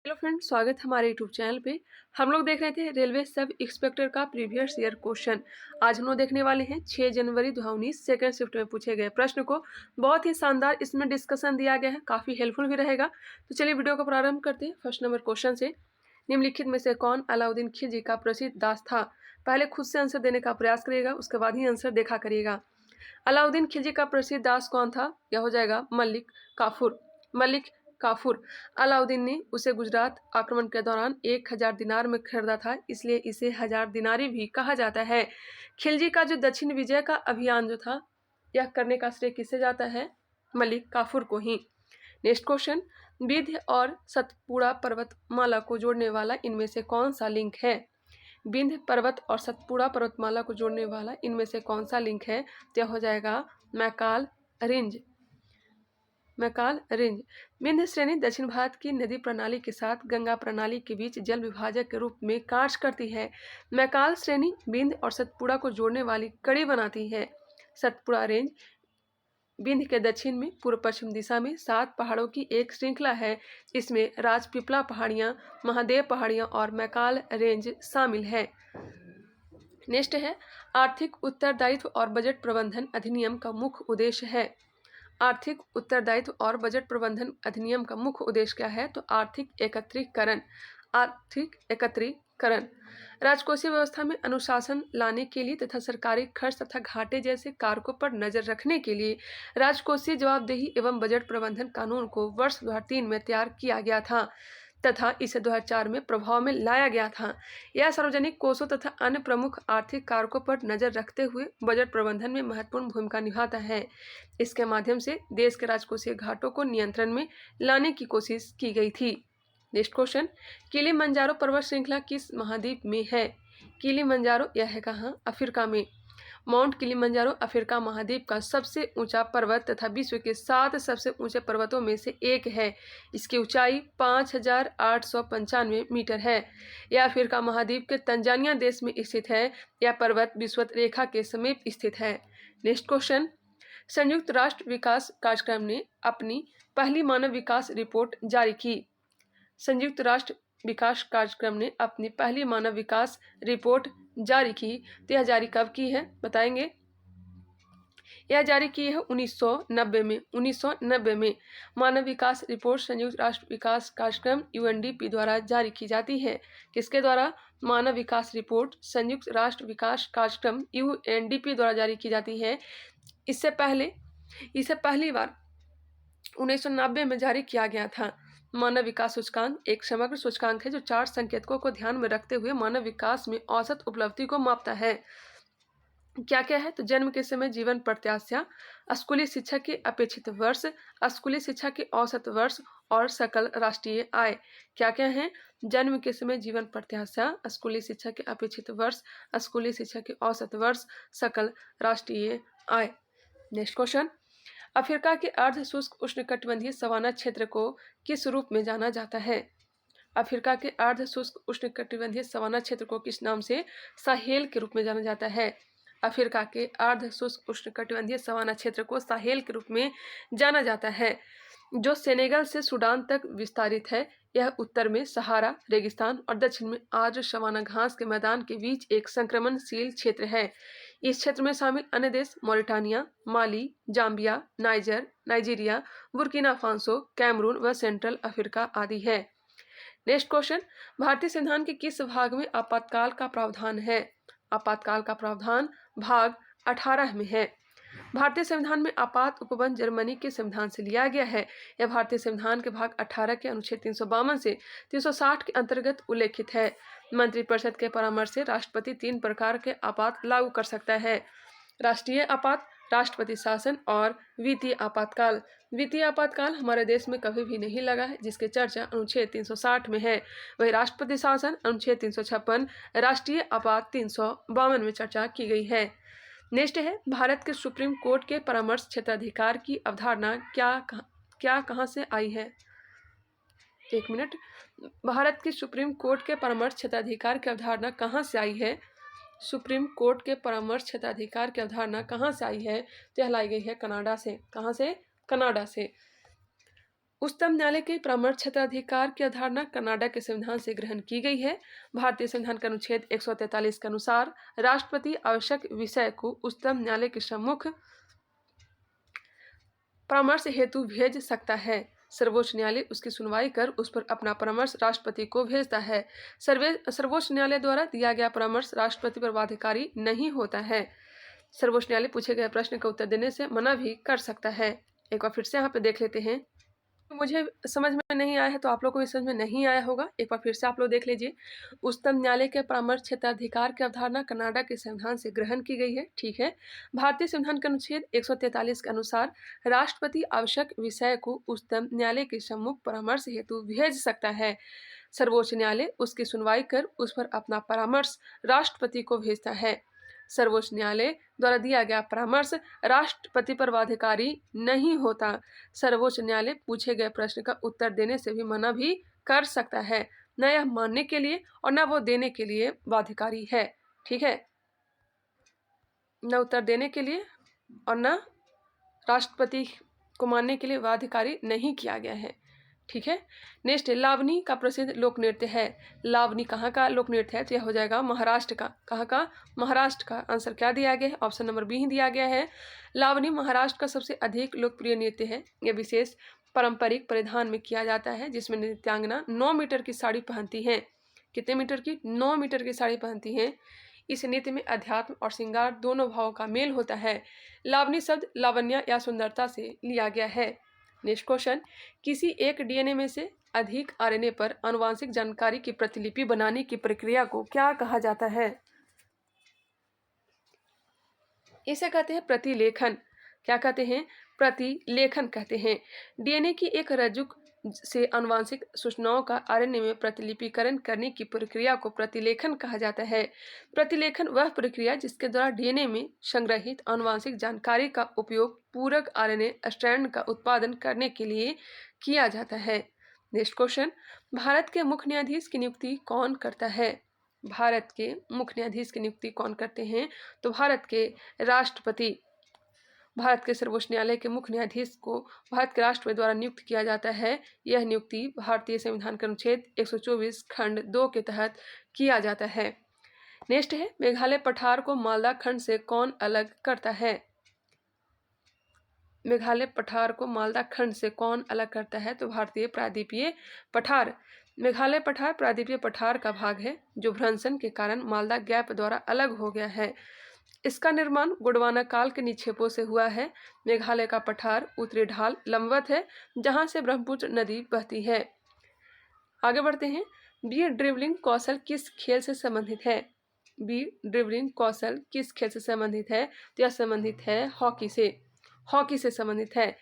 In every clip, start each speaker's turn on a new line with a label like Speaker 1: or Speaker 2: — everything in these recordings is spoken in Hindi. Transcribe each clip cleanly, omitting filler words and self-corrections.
Speaker 1: हेलो फ्रेंड्स, स्वागत है हमारे यूट्यूब चैनल पे। हम लोग देख रहे थे रेलवे सब इंस्पेक्टर का प्रीवियस ईयर क्वेश्चन। आज हम लोग देखने वाले हैं 6 जनवरी 2019 सेकंड शिफ्ट में पूछे गए प्रश्न को। बहुत ही शानदार इसमें डिस्कशन दिया गया है, काफ़ी हेल्पफुल भी रहेगा। तो चलिए वीडियो को प्रारंभ करते हैं। फर्स्ट नंबर क्वेश्चन से, निम्नलिखित में से कौन अलाउद्दीन खिलजी का प्रसिद्ध दास था? पहले खुद से आंसर देने का प्रयास करिएगा, उसके बाद ही आंसर देखा करिएगा। अलाउद्दीन खिलजी का प्रसिद्ध दास कौन था? यह हो जाएगा मलिक काफूर। मलिक काफूर। अलाउद्दीन ने उसे गुजरात आक्रमण के दौरान 1000 दिनार में खरीदा था, इसलिए इसे 1000 दिनारी भी कहा जाता है। खिलजी का जो दक्षिण विजय का अभियान जो था, यह करने का श्रेय किसे जाता है? मलिक काफूर को ही। नेक्स्ट क्वेश्चन, विंध्य और सतपुड़ा पर्वतमाला को जोड़ने वाला इनमें से कौन सा लिंक है? विंध्य पर्वत और सतपुड़ा पर्वतमाला को जोड़ने वाला इनमें से कौन सा लिंक है? तो हो जाएगा मैकाल रेंज। मैकाल रेंज। विंध्य श्रेणी दक्षिण भारत की नदी प्रणाली के साथ गंगा प्रणाली के बीच जल विभाजक के रूप में कार्य करती है। मैकाल श्रेणी विंध्य और सतपुड़ा को जोड़ने वाली कड़ी बनाती है। सतपुड़ा रेंज विंध्य के दक्षिण में पूर्व पश्चिम दिशा में 7 पहाड़ों की एक श्रृंखला है। इसमें राजपीपला पहाड़ियाँ, महादेव पहाड़ियाँ और मैकाल रेंज शामिल है। नेक्स्ट है, आर्थिक उत्तरदायित्व और बजट प्रबंधन अधिनियम का मुख्य उद्देश्य है। आर्थिक उत्तरदायित्व और बजट प्रबंधन अधिनियम का मुख्य उद्देश्य क्या है? तो आर्थिक एकत्रीकरण। आर्थिक एकत्रीकरण राजकोषीय व्यवस्था में अनुशासन लाने के लिए तथा सरकारी खर्च तथा घाटे जैसे कारकों पर नजर रखने के लिए राजकोषीय जवाबदेही एवं बजट प्रबंधन कानून को वर्ष 2003 में तैयार किया गया था तथा इसे 2004 में प्रभाव में लाया गया था। यह सार्वजनिक कोषों तथा अन्य प्रमुख आर्थिक कारकों पर नजर रखते हुए बजट प्रबंधन में महत्वपूर्ण भूमिका निभाता है। इसके माध्यम से देश के राजकोषीय घाटों को नियंत्रण में लाने की कोशिश की गई थी। नेक्स्ट क्वेश्चन, किलिमंजारो पर्वत श्रृंखला किस महाद्वीप में है? किलिमंजारो यह है कहाँ? अफ्रीका में। माउंट किलिमंजारो अफ्रीका महाद्वीप का सबसे ऊंचा पर्वत तथा विश्व के 7 सबसे ऊंचे पर्वतों में से एक है। इसकी ऊंचाई 5895 मीटर है। यह अफ्रीका महाद्वीप के तंजानिया देश में स्थित है। यह पर्वत विषुवत रेखा के समीप स्थित है। नेक्स्ट क्वेश्चन, संयुक्त राष्ट्र विकास कार्यक्रम ने अपनी पहली मानव विकास रिपोर्ट जारी की। संयुक्त राष्ट्र विकास कार्यक्रम ने अपनी पहली मानव विकास रिपोर्ट जारी की। तो यह जारी कब की है बताएंगे? यह जारी की है 1990 में। 1990 में मानव विकास रिपोर्ट संयुक्त राष्ट्र विकास कार्यक्रम यूएनडीपी द्वारा जारी की जाती है। किसके द्वारा? मानव विकास रिपोर्ट संयुक्त राष्ट्र विकास कार्यक्रम यूएनडीपी द्वारा जारी की जाती है। इसे पहली बार 1990 में जारी किया गया था। मानव विकास सूचकांक एक समग्र सूचकांक है जो 4 संकेतकों को ध्यान में रखते हुए मानव विकास में औसत उपलब्धि को मापता है। क्या क्या है? तो जन्म के समय जीवन प्रत्याशा, स्कूली शिक्षा के अपेक्षित वर्ष, स्कूली शिक्षा के औसत वर्ष और सकल राष्ट्रीय आय। क्या क्या है? जन्म के समय जीवन प्रत्याशा, स्कूली शिक्षा के अपेक्षित वर्ष, स्कूली शिक्षा के औसत वर्ष, सकल राष्ट्रीय आय। नेक्स्ट क्वेश्चन, अफ्रीका के अर्ध शुष्क उष्णकटिबंधीय सवाना क्षेत्र को किस रूप में जाना जाता है? अफ्रीका के अर्ध शुष्क उष्णकटिबंधीय सवाना क्षेत्र को किस नाम से? साहेल के रूप में जाना जाता है। अफ्रीका के अर्ध शुष्क उष्णकटिबंधीय सवाना क्षेत्र को साहेल के रूप में जाना जाता है, जो सेनेगल से सूडान तक विस्तारित है। यह उत्तर में सहारा रेगिस्तान और दक्षिण में आर्द्र सवाना घास के मैदान के बीच एक संक्रमणशील क्षेत्र है। इस क्षेत्र में शामिल अन्य देश Mauritania, Mali, Zambia, Nigeria, Burkina Faso, Cameroon व सेंट्रल अफ्रीका आदि है। नेक्स्ट क्वेश्चन, भारतीय संविधान के किस भाग में आपातकाल का प्रावधान है? आपातकाल का प्रावधान भाग 18 में है। भारतीय संविधान में आपात उपबंध जर्मनी के संविधान से लिया गया है। यह भारतीय संविधान के भाग 18 के अनुच्छेद 352 से 360 के अंतर्गत उल्लेखित है। मंत्रिपरिषद के परामर्श से राष्ट्रपति 3 प्रकार के आपात लागू कर सकता है: राष्ट्रीय आपात, राष्ट्रपति शासन और वित्तीय आपातकाल। वित्तीय आपातकाल हमारे देश में कभी भी नहीं लगा है, जिसकी चर्चा अनुच्छेद 360 में है। वही राष्ट्रपति शासन अनुच्छेद 356, राष्ट्रीय आपात 352 में चर्चा की गई है। नेक्स्ट है, भारत के सुप्रीम कोर्ट के परामर्श क्षेत्राधिकार की अवधारणा कहाँ से आई है? एक मिनट, भारत की सुप्रीम कोर्ट के परामर्श क्षेत्राधिकार की अवधारणा कहाँ से आई है? सुप्रीम कोर्ट के परामर्श क्षेत्राधिकार की अवधारणा कहाँ से आई है? तो यह लाई गई है कनाडा से। कहाँ से? कनाडा से। उच्चतम न्यायालय के परामर्श क्षेत्राधिकार की अवधारणा कनाडा के संविधान से ग्रहण की गई है। भारतीय संविधान के अनुच्छेद 143 के अनुसार राष्ट्रपति आवश्यक विषय को उच्चतम न्यायालय के सम्मुख परामर्श हेतु भेज सकता है। सर्वोच्च न्यायालय उसकी सुनवाई कर उस पर अपना परामर्श राष्ट्रपति को भेजता है। सर्वोच्च न्यायालय द्वारा दिया गया परामर्श राष्ट्रपति पर बाध्यकारी नहीं होता है। सर्वोच्च न्यायालय पूछे गए प्रश्न का उत्तर देने से मना भी कर सकता है। एक बार फिर से यहाँ पे देख लेते हैं। मुझे समझ में नहीं आया है तो आप लोग को भी समझ में नहीं आया होगा। एक बार फिर से आप लोग देख लीजिए। उच्चतम न्यायालय के परामर्श क्षेत्राधिकार की अवधारणा कनाडा के संविधान से ग्रहण की गई है। ठीक है। भारतीय संविधान के अनुच्छेद 143 के अनुसार राष्ट्रपति आवश्यक विषय को उच्चतम न्यायालय के सम्मुख परामर्श हेतु भेज सकता है। सर्वोच्च न्यायालय उसकी सुनवाई कर उस पर अपना परामर्श राष्ट्रपति को भेजता है। सर्वोच्च न्यायालय द्वारा दिया गया परामर्श राष्ट्रपति पर बाध्यकारी नहीं होता। सर्वोच्च न्यायालय पूछे गए प्रश्न का उत्तर देने से भी मना भी कर सकता है। न यह मानने के लिए और न वो देने के लिए बाध्यकारी है। ठीक है। न उत्तर देने के लिए और न राष्ट्रपति को मानने के लिए बाध्यकारी नहीं किया गया है। ठीक है। नेक्स्ट, लावनी का प्रसिद्ध लोक नृत्य है। लावनी कहाँ का लोक नृत्य है? तो यह हो जाएगा महाराष्ट्र का। कहाँ का? महाराष्ट्र का। आंसर क्या दिया गया है? ऑप्शन नंबर बी ही दिया गया है। लावनी महाराष्ट्र का सबसे अधिक लोकप्रिय नृत्य है। यह विशेष पारंपरिक परिधान में किया जाता है जिसमें नृत्यांगना 9 मीटर की साड़ी पहनती हैं। कितने मीटर की? 9 मीटर की साड़ी पहनती हैं। इस नृत्य में अध्यात्म और श्रृंगार दोनों भावों का मेल होता है। लावनी शब्द लावण्य या सुंदरता से लिया गया है। नेक्स्ट क्वेश्चन, किसी एक डीएनए में से अधिक आरएनए पर आनुवांशिक जानकारी की प्रतिलिपि बनाने की प्रक्रिया को क्या कहा जाता है? इसे कहते हैं प्रतिलेखन। क्या कहते हैं? प्रतिलेखन कहते हैं। डीएनए की एक रज्जुक से आनुवांशिक सूचनाओं का आरएनए में प्रतिलिपिकरण करने की प्रक्रिया को प्रतिलेखन कहा जाता है। प्रतिलेखन वह प्रक्रिया जिसके द्वारा डीएनए में संग्रहित आनुवांशिक जानकारी का उपयोग पूरक आरएनए स्ट्रैंड का उत्पादन करने के लिए किया जाता है। नेक्स्ट क्वेश्चन, भारत के मुख्य न्यायाधीश की नियुक्ति कौन करता है? भारत के मुख्य न्यायाधीश की नियुक्ति कौन करते हैं? तो भारत के राष्ट्रपति। भारत के सर्वोच्च न्यायालय के मुख्य न्यायाधीश को भारत के राष्ट्रपति द्वारा नियुक्त किया जाता है। यह नियुक्ति भारतीय संविधान के अनुच्छेद 124 खंड 2 के तहत किया जाता है। नेक्स्ट है, मेघालय पठार को मालदा खंड से कौन अलग करता है? मेघालय पठार को मालदा खंड से कौन अलग करता है? तो भारतीय प्रायद्वीपीय पठार। मेघालय पठार प्रायद्वीपीय पठार का भाग है जो भ्रंशन के कारण मालदा गैप द्वारा अलग हो गया है। इसका निर्माण गोंडवाना काल के निक्षेपों से हुआ है। मेघालय का पठार उत्तरी ढाल लंबवत है जहां से ब्रह्मपुत्र नदी बहती है। आगे बढ़ते हैं। बीर ड्रिबलिंग कौशल किस खेल से संबंधित है? बीर ड्रिबलिंग कौशल किस खेल से संबंधित है? तो यह संबंधित है हॉकी से। हॉकी से संबंधित है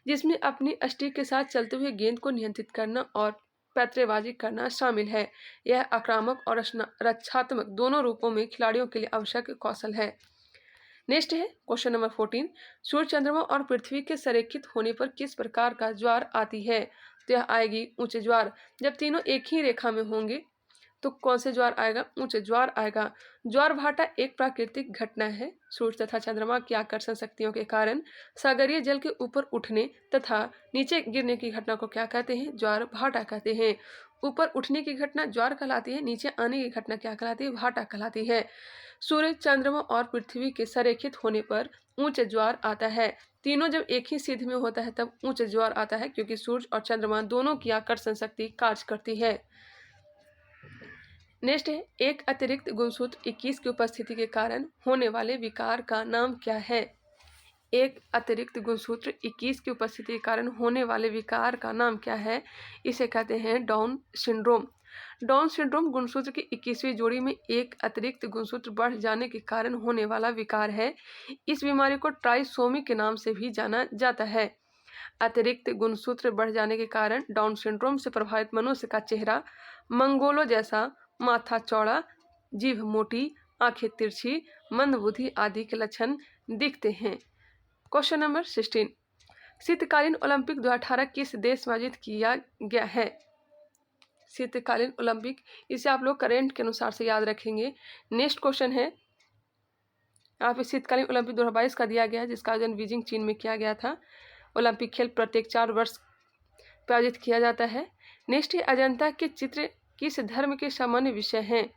Speaker 1: जिसमें अपनी स्टिक के साथ चलते हुए गेंद को नियंत्रित करना और पैतरेबाजी करना शामिल है। यह आक्रामक और रक्षात्मक दोनों रूपों में खिलाड़ियों के लिए आवश्यक कौशल है। नेक्स्ट है क्वेश्चन नंबर 14, सूर्य, चंद्रमा और पृथ्वी के संरेखित होने पर किस प्रकार का ज्वार आती है? तो यह आएगी ऊंचे ज्वार। जब तीनों एक ही रेखा में होंगे तो कौन से ज्वार आएगा? ऊंचे ज्वार आएगा। ज्वार भाटा एक प्राकृतिक घटना है। सूर्य तथा चंद्रमा की आकर्षण शक्तियों के कारण सागरीय जल के ऊपर उठने तथा नीचे गिरने की घटना को क्या कहते हैं? ज्वार भाटा कहते हैं। ऊपर उठने की घटना ज्वार कहलाती है, नीचे आने की घटना क्या कहलाती है? भाटा कहलाती है। सूर्य, चंद्रमा और पृथ्वी के संरेखित होने पर ऊंचे ज्वार आता है। तीनों जब एक ही सिद्ध में होता है तब ऊंचे ज्वार आता है क्योंकि सूर्य और चंद्रमा दोनों की आकर्षण शक्ति कार्य करती है। नेक्स्ट है, एक अतिरिक्त गुणसूत्र 21 की उपस्थिति के कारण होने वाले विकार का नाम क्या है? एक अतिरिक्त गुणसूत्र 21 की उपस्थिति के कारण होने वाले विकार का नाम क्या है? इसे कहते हैं डाउन सिंड्रोम। डाउन सिंड्रोम गुणसूत्र की 21वीं जोड़ी में एक अतिरिक्त गुणसूत्र बढ़ जाने के कारण होने वाला विकार है। इस बीमारी को ट्राइसोमी के नाम से भी जाना जाता है। अतिरिक्त गुणसूत्र बढ़ जाने के कारण डाउन सिंड्रोम से प्रभावित मनुष्य का चेहरा मंगोलों जैसा, माथा चौड़ा, जीभ मोटी, आंखें तिरछी, मंदबुद्धि आदि के लक्षण दिखते हैं। क्वेश्चन नंबर 16, शीतकालीन ओलंपिक 2018 किस देश में आयोजित किया गया है? शीतकालीन ओलंपिक, इसे आप लोग करेंट के अनुसार से याद रखेंगे। नेक्स्ट क्वेश्चन है, यहाँ पे शीतकालीन ओलंपिक 2022 का दिया गया है जिसका आयोजन बीजिंग चीन में किया गया था। ओलंपिक खेल प्रत्येक 4 वर्ष प्रायोजित किया जाता है। नेक्स्ट है अजंता के चित्र किस धर्म के सामान्य विषय हैं?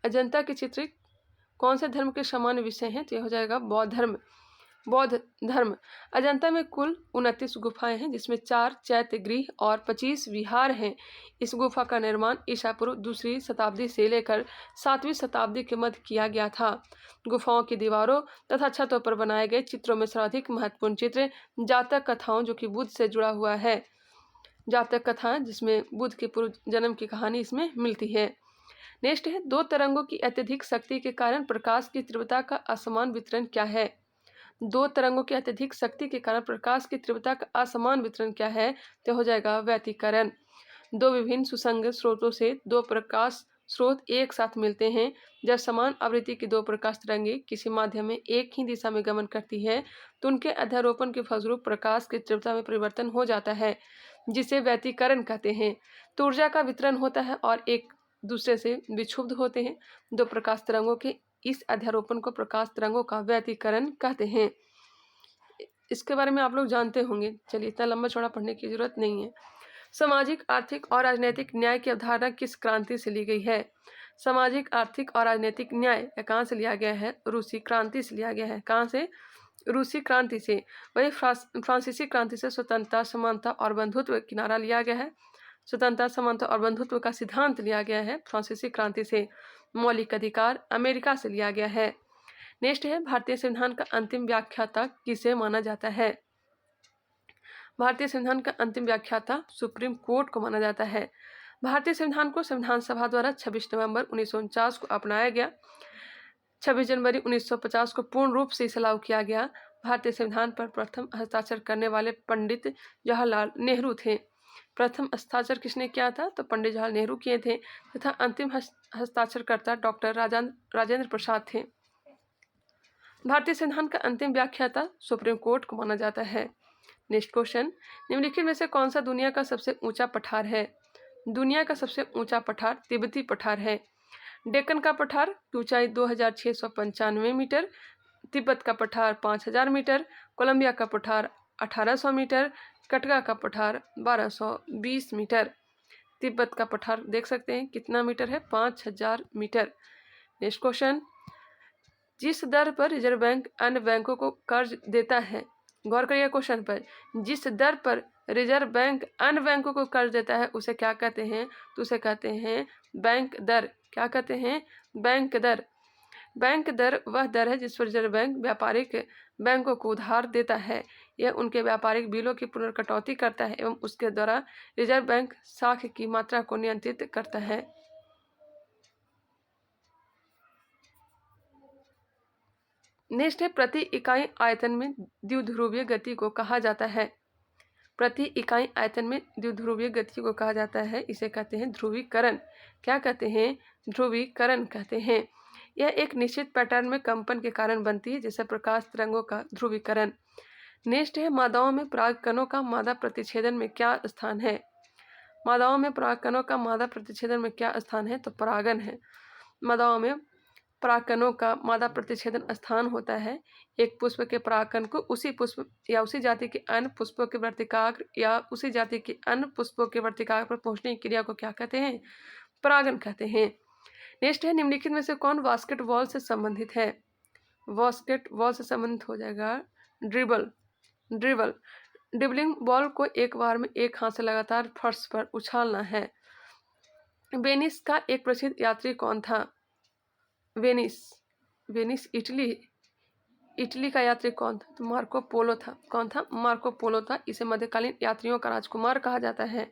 Speaker 1: अजंता के चित्र कौन से धर्म के सामान्य विषय हैं? तो यह हो जाएगा बौद्ध धर्म। बौद्ध धर्म। अजंता में कुल 29 गुफाएं हैं, जिसमें 4 चैत्य गृह और 25 विहार हैं। इस गुफा का निर्माण ईसा पूर्व 2री शताब्दी से लेकर 7वीं शताब्दी के मध्य किया गया था। गुफाओं की दीवारों तथा छतों पर बनाए गए चित्रों में सर्वाधिक महत्वपूर्ण चित्र जातक कथाओं, जो कि बुद्ध से जुड़ा हुआ है। जातक कथाएं, जिसमें बुद्ध के पूर्व जन्म की कहानी इसमें मिलती है। नेक्स्ट है, दो तरंगों की अत्यधिक शक्ति के कारण प्रकाश की तीव्रता का असमान वितरण क्या है? दो तरंगों की अत्यधिक शक्ति के कारण प्रकाश की तीव्रता का असमान वितरण क्या है? तो हो जाएगा व्यतिकरण। दो विभिन्न सुसंगत स्रोतों से दो प्रकाश स्रोत एक साथ मिलते हैं। जब समान आवृत्ति की दो प्रकाश तरंगें किसी माध्यम में एक ही दिशा में गमन करती है तो उनके अध्यारोपण के फलस्वरूप प्रकाश की तीव्रता में परिवर्तन हो जाता है, जिसे व्यतिकरण कहते हैं। तो ऊर्जा का वितरण होता है और एक दूसरे से विक्षुब्ध होते हैं। दो प्रकाश तरंगों के इस अध्यारोपण को प्रकाश तरंगों का व्यतिकरण कहते हैं। इसके बारे में आप लोग जानते होंगे, चलिए इतना लंबा चौड़ा पढ़ने की जरूरत नहीं है। सामाजिक, आर्थिक और राजनीतिक न्याय की अवधारणा किस क्रांति से ली गई है? सामाजिक, आर्थिक और राजनीतिक न्याय कहाँ से लिया गया है? रूसी क्रांति से लिया गया है। कहाँ से? रूसी क्रांति से। वही फ्रांसीसी क्रांति से स्वतंत्रता, समानता और बंधुत्व किनारा लिया गया है। स्वतंत्रता, समानता और बंधुत्व का सिद्धांत लिया गया है फ्रांसीसी क्रांति से। मौलिक अधिकार अमेरिका से लिया गया है। नेक्स्ट है, भारतीय संविधान का अंतिम व्याख्याता किसे माना जाता है? भारतीय संविधान का अंतिम व्याख्याता सुप्रीम कोर्ट को माना जाता है। भारतीय संविधान को संविधान सभा द्वारा 26 नवंबर 1949 को अपनाया गया। 26 जनवरी 1950 को पूर्ण रूप से इसे लागू किया गया। भारतीय संविधान पर प्रथम हस्ताक्षर करने वाले पंडित जवाहरलाल नेहरू थे। प्रथम हस्ताक्षर किसने किया था? तो पंडित जवाहरलाल नेहरू किए थे तथा अंतिम हस्ताक्षरकर्ता डॉक्टर राजेंद्र प्रसाद थे। भारतीय संविधान का अंतिम व्याख्याता सुप्रीम कोर्ट को माना जाता है। नेक्स्ट क्वेश्चन, निम्नलिखित में से कौन सा दुनिया का सबसे ऊंचा पठार है? दुनिया का सबसे ऊंचा पठार तिब्बती पठार है। डेक्कन का पठार की ऊंचाई 2695 मीटर, तिब्बत का पठार 5000 मीटर, कोलंबिया का पठार 1800 मीटर, कटगा का पठार 1220 मीटर। तिब्बत का पठार देख सकते हैं कितना मीटर है? 5000 मीटर। नेक्स्ट क्वेश्चन, जिस दर पर रिजर्व बैंक अन्य बैंकों को कर्ज देता है, गौर करिए क्वेश्चन पर, जिस दर पर रिजर्व बैंक अन्य बैंकों को कर्ज देता है उसे क्या कहते हैं? तो उसे कहते हैं बैंक दर। क्या कहते हैं? बैंक दर। बैंक दर वह दर है जिस पर रिजर्व बैंक व्यापारिक बैंकों को उधार देता है। यह उनके व्यापारिक बिलों की पुनर्कटौती करता है एवं उसके द्वारा रिजर्व बैंक साख की मात्रा को नियंत्रित करता है। नेक्स्ट है, प्रति इकाई आयतन में द्विध्रुवीय गति को कहा जाता है। प्रति इकाई आयतन में द्विध्रुवीय गति को कहा जाता है, इसे कहते हैं ध्रुवीकरण। क्या कहते हैं? ध्रुवीकरण कहते हैं। यह एक निश्चित पैटर्न में कंपन के कारण बनती है, जैसे प्रकाश तरंगों का ध्रुवीकरण। नेक्स्ट है, मादाओं में परागकणों का मादा प्रतिच्छेदन में क्या स्थान है? मादाओं में परागकणों का मादा प्रतिच्छेदन में क्या स्थान है? तो परागन है। मादाओं में परागकणों का मादा प्रतिच्छेदन स्थान होता है। एक पुष्प के परागकण को उसी पुष्प या उसी जाति के अन्य पुष्पों के वर्तिकाग्र या उसी जाति के अन्य पुष्पों के वर्तिकाग्र पर पहुंचने की क्रिया को क्या कहते हैं? परागन कहते हैं। नेक्स्ट है, निम्नलिखित में से कौन बास्केटबॉल से संबंधित है? बास्केटबॉल से संबंधित हो जाएगा ड्रिबल। ड्रिबल, ड्रिबलिंग बॉल को एक बार में एक हाथ से लगातार फर्श पर उछालना है। वेनिस का एक प्रसिद्ध यात्री कौन था? वेनिस इटली का यात्री कौन था? तो मार्को पोलो था। कौन था? मार्को पोलो था। इसे मध्यकालीन यात्रियों का राजकुमार कहा जाता है।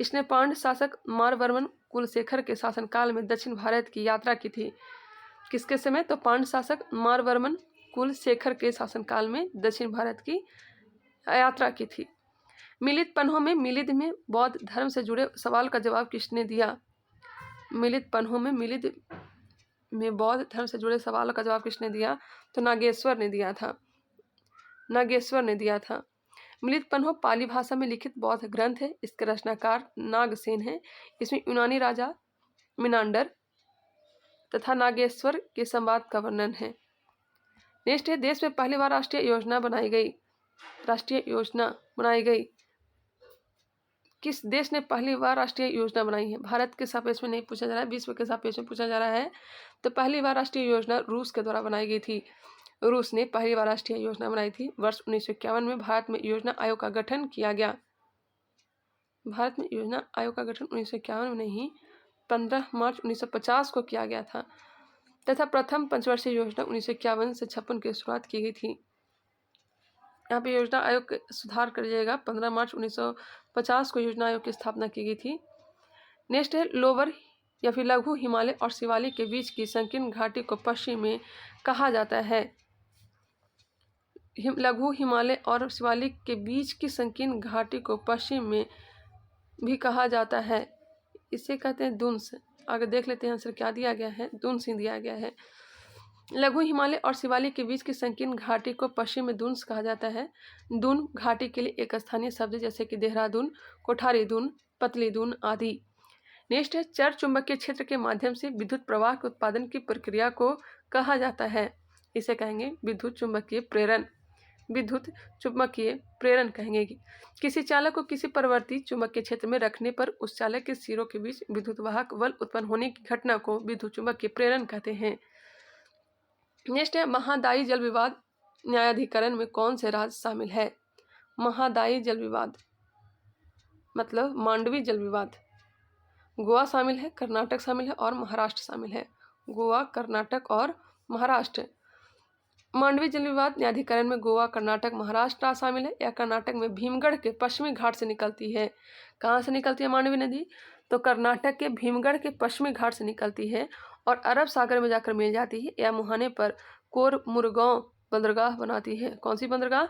Speaker 1: इसने पांड्य शासक मारवर्मन कुलशेखर के शासनकाल में दक्षिण भारत की यात्रा की थी। किसके समय? तो पांड्य शासक मारवर्मन कुलशेखर के शासनकाल में दक्षिण भारत की यात्रा की थी। मिलित पन्हों में मिलिद में बौद्ध धर्म से जुड़े सवाल का जवाब किसने दिया? मिलित पन्हों में मिलिद में बौद्ध धर्म से जुड़े सवालों का जवाब किसने दिया? तो नागेश्वर ने दिया था। नागेश्वर ने दिया था। मिलित पन्हों पाली भाषा में लिखित बौद्ध ग्रंथ है। इसके रचनाकार नागसेन है। इसमें यूनानी राजा मिनांडर तथा नागेश्वर के संवाद का वर्णन है। नेक्स्ट है, देश में पहली बार राष्ट्रीय योजना बनाई गई। राष्ट्रीय योजना बनाई गई किस देश ने पहली बार राष्ट्रीय योजना बनाई है? भारत के सापेक्ष में नहीं पूछा जा रहा है, विश्व के सापेक्ष में पूछा जा रहा है। तो पहली बार राष्ट्रीय योजना रूस के द्वारा बनाई गई थी। रूस ने पहली बार राष्ट्रीय योजना बनाई थी। वर्ष 1951 में भारत में योजना आयोग का गठन किया गया। भारत में योजना आयोग का गठन 1951 में नहीं, 15 मार्च 1950 को किया गया था तथा प्रथम पंचवर्षीय योजना 1951 से 56 की शुरुआत की गई थी। यहाँ पे योजना आयोग सुधार करिएगा, 15 मार्च 1950 को योजना आयोग की स्थापना की गई थी। नेक्स्ट है लोअर या फिर लघु हिमालय और शिवालिक के बीच की संकीर्ण घाटी को पश्चिम में कहा जाता है। लघु हिमालय और शिवालिक के बीच की संकीर्ण घाटी को पश्चिम में भी कहा जाता है, इसे कहते हैं दुन्स। आगे देख लेते हैं आंसर क्या दिया गया है, दुन्स ही दिया गया है। लघु हिमालय और शिवालिक के बीच की संकीर्ण घाटी को पश्चिम में दुन्स कहा जाता है। दून घाटी के लिए एक स्थानीय शब्द जैसे कि देहरादून, कोठारी दून, पतली दून आदि। नेक्स्ट है चर चुंबकीय क्षेत्र के माध्यम से विद्युत प्रवाह के उत्पादन की प्रक्रिया को कहा जाता है, इसे कहेंगे विद्युत चुंबकीय प्रेरण। विद्युत चुंबकीय प्रेरण कहेंगे कि किसी चालक को किसी परिवर्ती चुंबकीय क्षेत्र में रखने पर उस चालक के सिरों के बीच विद्युत वाहक बल उत्पन्न होने की घटना को विद्युत चुंबकीय प्रेरण कहते हैं। नेक्स्ट है महादायी जल विवाद न्यायाधिकरण में कौन से राज्य शामिल है? महादायी जल विवाद मतलब मांडवी जल विवाद। गोवा शामिल है, कर्नाटक शामिल है और महाराष्ट्र शामिल है। गोवा, कर्नाटक और महाराष्ट्र। मांडवी जल विवाद न्यायाधिकरण में गोवा, कर्नाटक, महाराष्ट्र शामिल है। यह कर्नाटक में भीमगढ़ के पश्चिमी घाट से निकलती है। कहाँ से निकलती है मांडवी नदी? तो कर्नाटक के भीमगढ़ के पश्चिमी घाट से निकलती है और अरब सागर में जाकर मिल जाती है। यह मुहाने पर कोरमुरगांव बंदरगाह बनाती है। कौन सी बंदरगाह?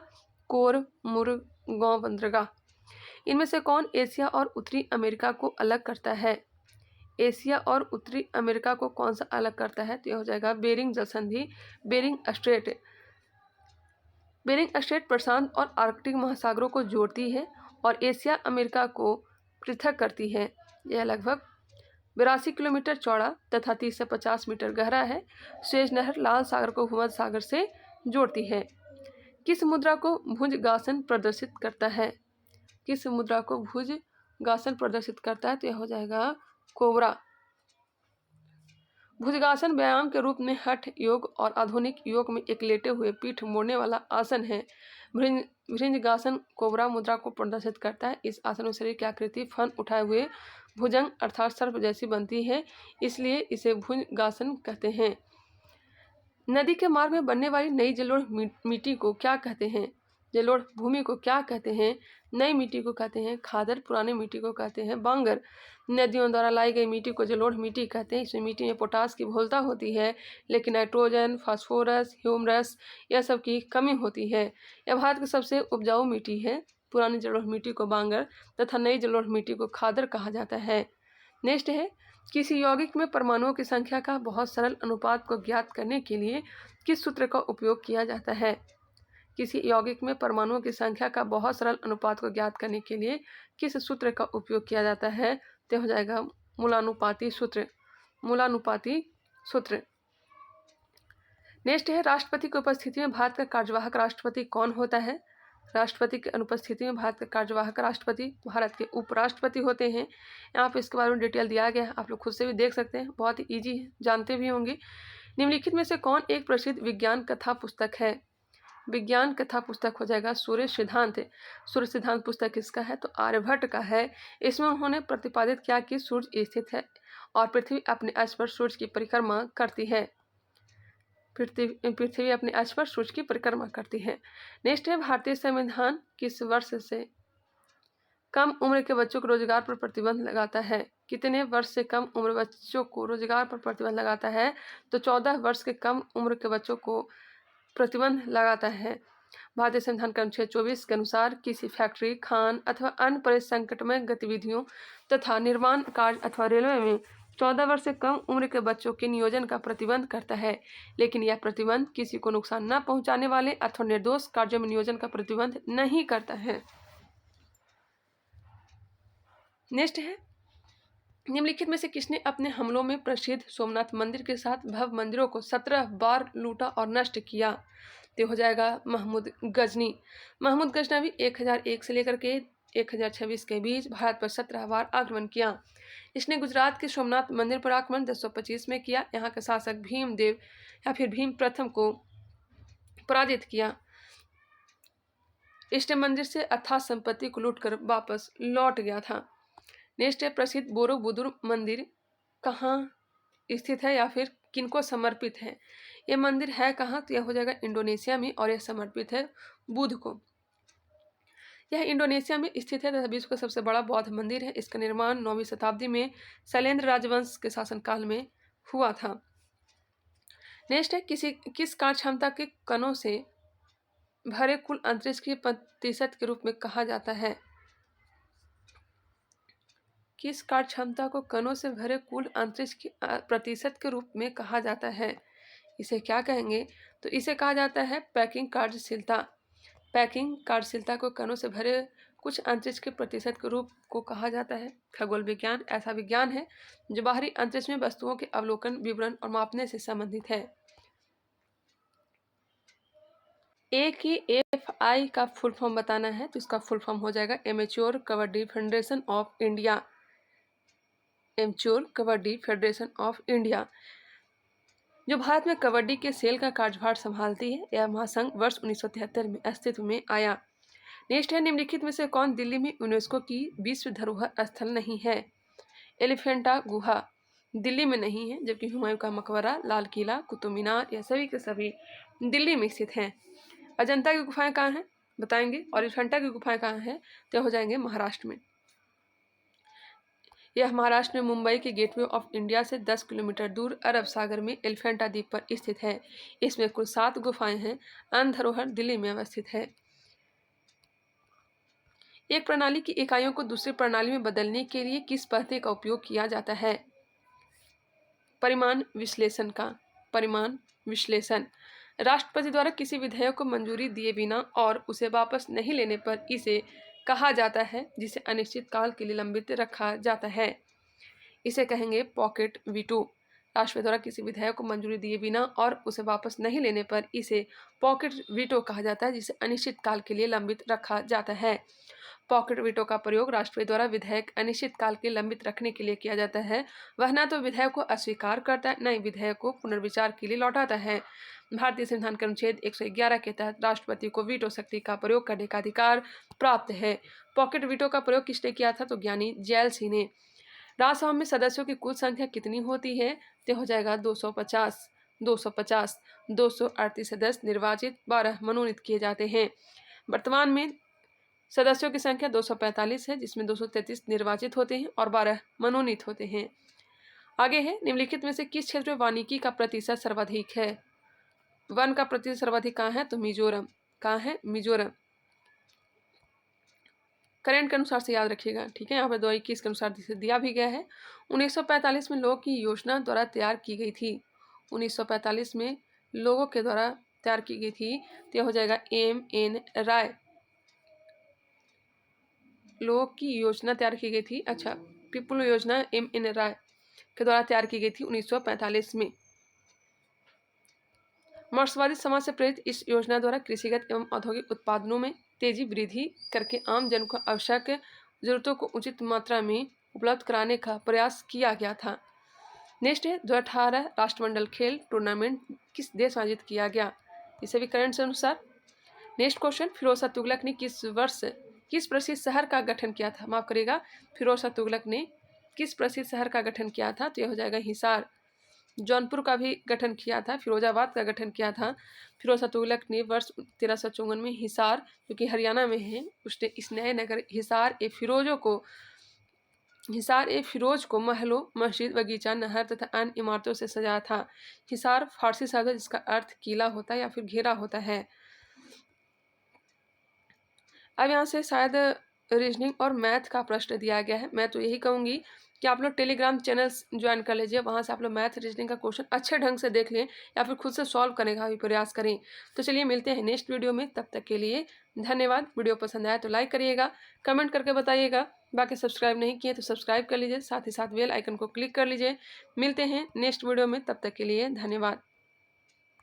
Speaker 1: कोरमुरगांव बंदरगाह। इनमें से कौन एशिया और उत्तरी अमेरिका को अलग करता है? एशिया और उत्तरी अमेरिका को कौन सा अलग करता है? तो यह हो जाएगा बेरिंग जल संधि, बेरिंग स्ट्रेट। बेरिंग स्ट्रेट प्रशांत और आर्कटिक महासागरों को जोड़ती है और एशिया अमेरिका को पृथक करती है। यह लगभग 82 किलोमीटर चौड़ा तथा 30 से 50 मीटर गहरा है। सुएज नहर लाल सागर को भूमध्य सागर से जोड़ती है। किस मुद्रा को भुजंगासन प्रदर्शित करता है? किस मुद्रा को भुजंगासन प्रदर्शित करता है? तो यह हो जाएगा कोबरा। भुजंगासन व्यायाम के रूप में हठ योग और आधुनिक योग में एक लेटे हुए पीठ मोड़ने वाला आसन है। भुजंगासन कोबरा मुद्रा को प्रदर्शित करता है। इस आसन में शरीर की आकृति फन उठाए हुए भुजंग अर्थात सर्प जैसी बनती है, इसलिए इसे भुजंगासन कहते हैं। नदी के मार्ग में बनने वाली नई जलोढ़ मिट्टी को क्या कहते हैं? जलोढ़ भूमि को क्या कहते हैं? नई मिट्टी को कहते हैं खादर, पुरानी मिट्टी को कहते हैं बांगर। नदियों द्वारा लाई गई मिट्टी को जलोढ़ मिट्टी कहते हैं। इसमें मिट्टी में पोटास की बहुलता होती है, लेकिन नाइट्रोजन, फास्फोरस, ह्यूमरस यह सब की कमी होती है। यह भारत की सबसे उपजाऊ मिट्टी है। पुरानी जलोढ़ मिट्टी को बांगर तथा नई जलोढ़ मिट्टी को खादर कहा जाता है। नेक्स्ट है किसी यौगिक में परमाणुओं की संख्या का बहुत सरल अनुपात को ज्ञात करने के लिए किस सूत्र का उपयोग किया जाता है? किसी यौगिक में परमाणुओं की संख्या का बहुत सरल अनुपात को ज्ञात करने के लिए किस सूत्र का उपयोग किया जाता है? तो हो जाएगा मूलानुपाती सूत्र। मूलानुपाती सूत्र। नेक्स्ट है राष्ट्रपति की उपस्थिति में भारत का कार्यवाहक राष्ट्रपति कौन होता है? राष्ट्रपति की अनुपस्थिति में भारत का कार्यवाहक राष्ट्रपति भारत के उपराष्ट्रपति होते हैं। यहाँ पे इसके बारे में डिटेल दिया गया है, आप लोग खुद से भी देख सकते हैं, बहुत ही ईजी है, जानते भी होंगे। निम्नलिखित में से कौन एक प्रसिद्ध विज्ञान कथा पुस्तक है? विज्ञान कथा पुस्तक हो जाएगा सूर्य सिद्धांत। सूर्य सिद्धांत पुस्तक किसका है? तो आर्यभट्ट का है। इसमें उन्होंने प्रतिपादित किया कि सूर्य स्थित है और पृथ्वी अपने अक्ष पर सूर्य की परिक्रमा करती है। पृथ्वी अपने अक्ष पर सूर्य की परिक्रमा करती है। नेक्स्ट है भारतीय संविधान किस वर्ष से कम उम्र के बच्चों को रोजगार पर प्रतिबंध लगाता है? कितने वर्ष से कम उम्र बच्चों को रोजगार पर प्रतिबंध लगाता है? तो 14 वर्ष के कम उम्र के बच्चों को प्रतिबंध लगाता है। भारतीय संविधान का अनुच्छेद 24 के अनुसार किसी फैक्ट्री, खान अथवा अन्य परिसंकटमय गतिविधियों तथा निर्माण कार्य अथवा रेलवे में 14 वर्ष से कम उम्र के बच्चों के नियोजन का प्रतिबंध करता है, लेकिन यह प्रतिबंध किसी को नुकसान न पहुंचाने वाले अथवा निर्दोष कार्यों में नियोजन का प्रतिबंध नहीं करता है। नेक्स्ट है निम्नलिखित में से किसने अपने हमलों में प्रसिद्ध सोमनाथ मंदिर के साथ भव्य मंदिरों को 17 बार लूटा और नष्ट किया? तो हो जाएगा महमूद गजनी। महमूद गजनवी 1001 से लेकर के 1026 के बीच भारत पर 17 बार आक्रमण किया। इसने गुजरात के सोमनाथ मंदिर पर आक्रमण 1025 में किया। यहाँ के शासक भीमदेव या फिर भीम प्रथम को पराजित किया। इसने मंदिर से अथाह संपत्ति को लूटकर वापस लौट गया था। नेक्स्ट है, प्रसिद्ध बोरोबुदुर मंदिर कहाँ स्थित है या फिर किनको समर्पित है? ये मंदिर है कहाँ? तो यह हो जाएगा इंडोनेशिया में और यह समर्पित है बुद्ध को। यह इंडोनेशिया में स्थित है तथा विश्व का सबसे बड़ा बौद्ध मंदिर है। इसका निर्माण 9वीं शताब्दी में शैलेंद्र राजवंश के शासनकाल में हुआ था। नेक्स्ट है, किस कार्य क्षमता के कणों से भरे कुल अंतरिक्ष के प्रतिशत के रूप में कहा जाता है? किस कार्य क्षमता को कणों से भरे कुल अंतरिक्ष के प्रतिशत के रूप में कहा जाता है? इसे क्या कहेंगे? तो इसे कहा जाता है पैकिंग कार्यशीलता। पैकिंग कार्यशीलता को कणों से भरे कुछ अंतरिक्ष के प्रतिशत के रूप को कहा जाता है। खगोल विज्ञान ऐसा विज्ञान है जो बाहरी अंतरिक्ष में वस्तुओं के अवलोकन, विवरण और मापने से संबंधित है। AKFI का फुल फॉर्म बताना है तो इसका फुल फॉर्म हो जाएगा amateur kabaddi federation of India. Amateur kabaddi federation of India जो भारत में कबड्डी के सेल का कार्यभार संभालती है। यह महासंघ वर्ष 1973 में अस्तित्व में आया। नेक्स्ट है, निम्नलिखित में से कौन दिल्ली में यूनेस्को की विश्व धरोहर स्थल नहीं है? एलिफेंटा गुहा दिल्ली में नहीं है, जबकि हुमायूं का मकबरा, लाल किला, कुतुब मीनार यह सभी के सभी दिल्ली में स्थित हैं। अजंता की गुफाएं कहाँ हैं बताएंगे, और एलिफेंटा की गुफाएं कहाँ हैं तो हो जाएंगे महाराष्ट्र में। यह महाराष्ट्र में मुंबई के गेटवे ऑफ इंडिया से 10 किलोमीटर दूर अरब सागर में एलिफेंटा द्वीप पर स्थित है। इसमें कुल 7 गुफाएं हैं। अन्य धरोहर दिल्ली में अवस्थित है। एक प्रणाली की इकाइयों को दूसरी प्रणाली में बदलने के लिए किस पद्धति का उपयोग किया जाता है? परिमाण विश्लेषण का। परिमाण विश्लेषण राष्ट्रपति द्वारा किसी विधेयक को मंजूरी दिए बिना और उसे वापस नहीं लेने पर इसे कहा जाता है जिसे अनिश्चित काल के लिए लंबित रखा जाता है। इसे कहेंगे पॉकेट वीटो। राष्ट्रपति द्वारा किसी विधेयक को मंजूरी दिए बिना और उसे वापस नहीं लेने पर इसे पॉकेट वीटो कहा जाता है जिसे अनिश्चित काल के लिए लंबित रखा जाता है। पॉकेट वीटो का प्रयोग राष्ट्रपति द्वारा विधेयक अनिश्चित काल के लंबित रखने के लिए किया जाता है। वह न तो विधेयक को अस्वीकार करता है, न ही विधेयक को पुनर्विचार के लिए लौटाता है। भारतीय संविधान के अनुच्छेद 111 के तहत राष्ट्रपति को वीटो शक्ति का प्रयोग करने का अधिकार प्राप्त है। पॉकेट वीटो का प्रयोग किसने किया था? तो ज्ञानी जैल सिंह ने। राज्यसभा में सदस्यों की कुल संख्या कितनी होती है? तो हो जाएगा 250। 238 सदस्य निर्वाचित, 12 मनोनीत किए जाते हैं। वर्तमान में सदस्यों की संख्या 245 है, जिसमें 233 निर्वाचित होते हैं और 12 मनोनीत होते हैं। आगे है, निम्नलिखित में से किस क्षेत्र में वानिकी का प्रतिशत सर्वाधिक है? वन का प्रतिशत सर्वाधिक कहाँ है? तो मिजोरम। कहाँ है? मिजोरम। करंट के अनुसार से याद रखिएगा, ठीक है। यहाँ पर 2021 के अनुसार दिया भी गया है। 1945 में लोगों की योजना द्वारा तैयार की गई थी। 1945 में लोगों के द्वारा तैयार की गई थी, तो यह हो जाएगा M.N. राय। लोगों की योजना तैयार की गई थी, अच्छा, पीपुल योजना M.N. राय के द्वारा तैयार की गई थी 1945 में। मार्क्सवादी समाज से प्रेरित इस योजना द्वारा कृषिगत एवं औद्योगिक उत्पादनों में तेजी वृद्धि करके आम जन को आवश्यक जरूरतों को उचित मात्रा में उपलब्ध कराने का प्रयास किया गया था। नेक्स्ट है, 2018 राष्ट्रमंडल खेल टूर्नामेंट किस देश में आयोजित किया गया? इसे भी करंट से अनुसार। नेक्स्ट क्वेश्चन, फिरोज शाह तुगलक ने किस वर्ष किस प्रसिद्ध शहर का गठन किया था? माफ करिएगा, फिरोज शाह तुगलक ने किस प्रसिद्ध शहर का गठन किया था? तो यह हो जाएगा हिसार। जौनपुर का भी गठन किया था, फिरोजाबाद का गठन किया था। फिरोज शाह तुगलक ने वर्ष 1354 में हिसार, जो कि हरियाणा में है, उसने इस नए नगर हिसार ए फिरोज को महलों, मस्जिद, बगीचा, नहर तथा अन्य इमारतों से सजाया था। हिसार फारसी शब्द है जिसका अर्थ किला होता है या फिर घेरा होता है। अब यहाँ से शायद रीजनिंग और मैथ का प्रश्न दिया गया है। मैं तो यही कहूँगी कि आप लोग टेलीग्राम चैनल्स ज्वाइन कर लीजिए, वहाँ से आप लोग मैथ रीजनिंग का क्वेश्चन अच्छे ढंग से देख लें या फिर खुद से सॉल्व करने का भी प्रयास करें। तो चलिए मिलते हैं नेक्स्ट वीडियो में, तब तक के लिए धन्यवाद। वीडियो पसंद आया तो लाइक करिएगा, कमेंट करके बताइएगा। बाकी सब्सक्राइब नहीं किए तो सब्सक्राइब कर लीजिए, साथ ही साथ बेल आइकन को क्लिक कर लीजिए। मिलते हैं नेक्स्ट वीडियो में, तब तक के लिए धन्यवाद।